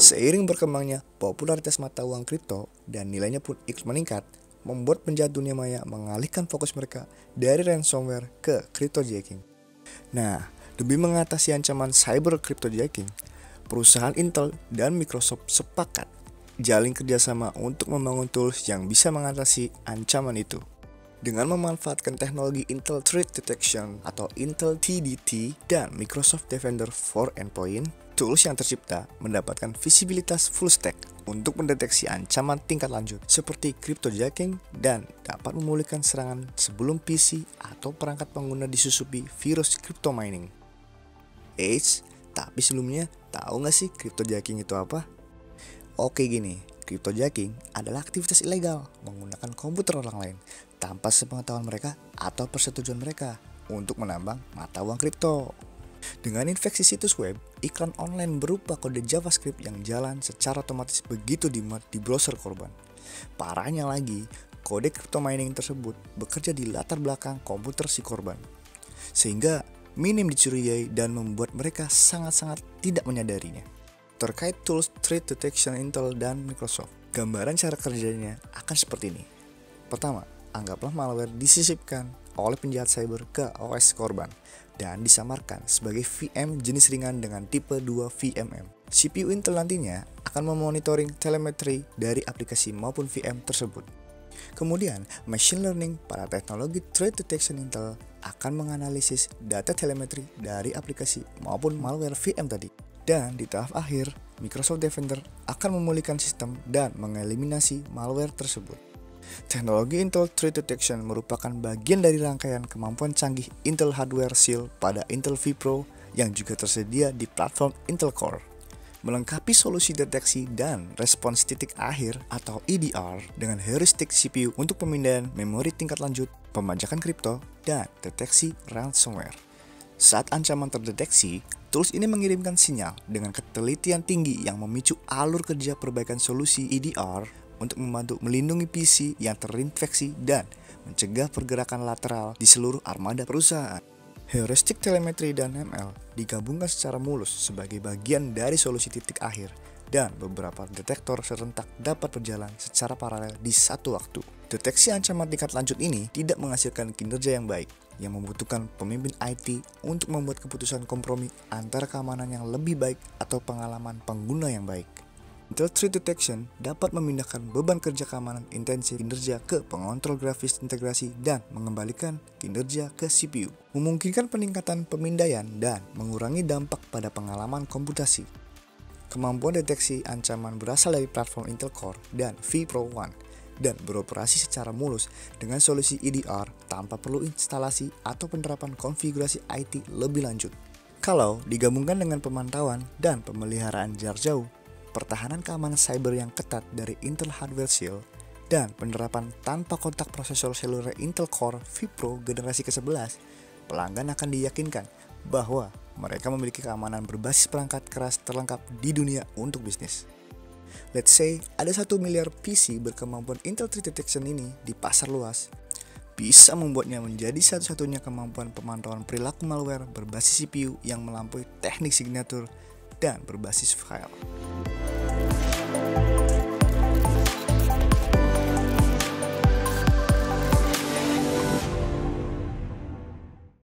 Seiring berkembangnya popularitas mata uang kripto dan nilainya pun ikut meningkat, membuat penjahat dunia maya mengalihkan fokus mereka dari ransomware ke cryptojacking. Nah, demi mengatasi ancaman cyber cryptojacking, perusahaan Intel dan Microsoft sepakat jalin kerjasama untuk membangun tools yang bisa mengatasi ancaman itu. Dengan memanfaatkan teknologi Intel Threat Detection atau Intel TDT dan Microsoft Defender for Endpoint, tools yang tercipta mendapatkan visibilitas full stack untuk mendeteksi ancaman tingkat lanjut seperti cryptojacking dan dapat memulihkan serangan sebelum PC atau perangkat pengguna disusupi virus crypto mining. Tapi sebelumnya tahu nggak sih cryptojacking itu apa? Oke gini, cryptojacking adalah aktivitas ilegal menggunakan komputer orang lain tanpa sepengetahuan mereka atau persetujuan mereka untuk menambang mata uang kripto. Dengan infeksi situs web, iklan online berupa kode JavaScript yang jalan secara otomatis begitu dimuat di browser korban. Parahnya lagi, kode crypto mining tersebut bekerja di latar belakang komputer si korban, sehingga minim dicurigai dan membuat mereka sangat-sangat tidak menyadarinya. Terkait tools threat detection Intel dan Microsoft, gambaran cara kerjanya akan seperti ini. Pertama, anggaplah malware disisipkan oleh penjahat cyber ke OS korban dan disamarkan sebagai VM jenis ringan dengan tipe 2 VMM. CPU Intel nantinya akan memonitoring telemetri dari aplikasi maupun VM tersebut. Kemudian, machine learning pada teknologi threat detection Intel akan menganalisis data telemetri dari aplikasi maupun malware VM tadi. Dan di tahap akhir, Microsoft Defender akan memulihkan sistem dan mengeliminasi malware tersebut. Teknologi Intel Threat Detection merupakan bagian dari rangkaian kemampuan canggih Intel Hardware Shield pada Intel vPro yang juga tersedia di platform Intel Core, melengkapi solusi deteksi dan respons titik akhir atau EDR dengan heuristik CPU untuk pemindahan memori tingkat lanjut, pembajakan kripto, dan deteksi ransomware. Saat ancaman terdeteksi, tools ini mengirimkan sinyal dengan ketelitian tinggi yang memicu alur kerja perbaikan solusi EDR untuk membantu melindungi PC yang terinfeksi dan mencegah pergerakan lateral di seluruh armada perusahaan. Heuristik telemetri dan ML digabungkan secara mulus sebagai bagian dari solusi titik akhir, dan beberapa detektor serentak dapat berjalan secara paralel di satu waktu. Deteksi ancaman tingkat lanjut ini tidak menghasilkan kinerja yang baik, yang membutuhkan pemimpin IT untuk membuat keputusan kompromi antara keamanan yang lebih baik atau pengalaman pengguna yang baik. Intel Threat Detection dapat memindahkan beban kerja keamanan intensif kinerja ke pengontrol grafis integrasi dan mengembalikan kinerja ke CPU, memungkinkan peningkatan pemindaian dan mengurangi dampak pada pengalaman komputasi. Kemampuan deteksi ancaman berasal dari platform Intel Core dan vPro One dan beroperasi secara mulus dengan solusi EDR tanpa perlu instalasi atau penerapan konfigurasi IT lebih lanjut. Kalau digabungkan dengan pemantauan dan pemeliharaan jarak jauh, pertahanan keamanan cyber yang ketat dari Intel Hardware Shield, dan penerapan tanpa kontak prosesor seluler Intel Core vPro generasi ke-11, pelanggan akan diyakinkan bahwa mereka memiliki keamanan berbasis perangkat keras terlengkap di dunia untuk bisnis. Let's say ada 1 miliar PC berkemampuan Intel Threat Detection ini di pasar luas, bisa membuatnya menjadi satu-satunya kemampuan pemantauan perilaku malware berbasis CPU yang melampaui teknik signature dan berbasis file.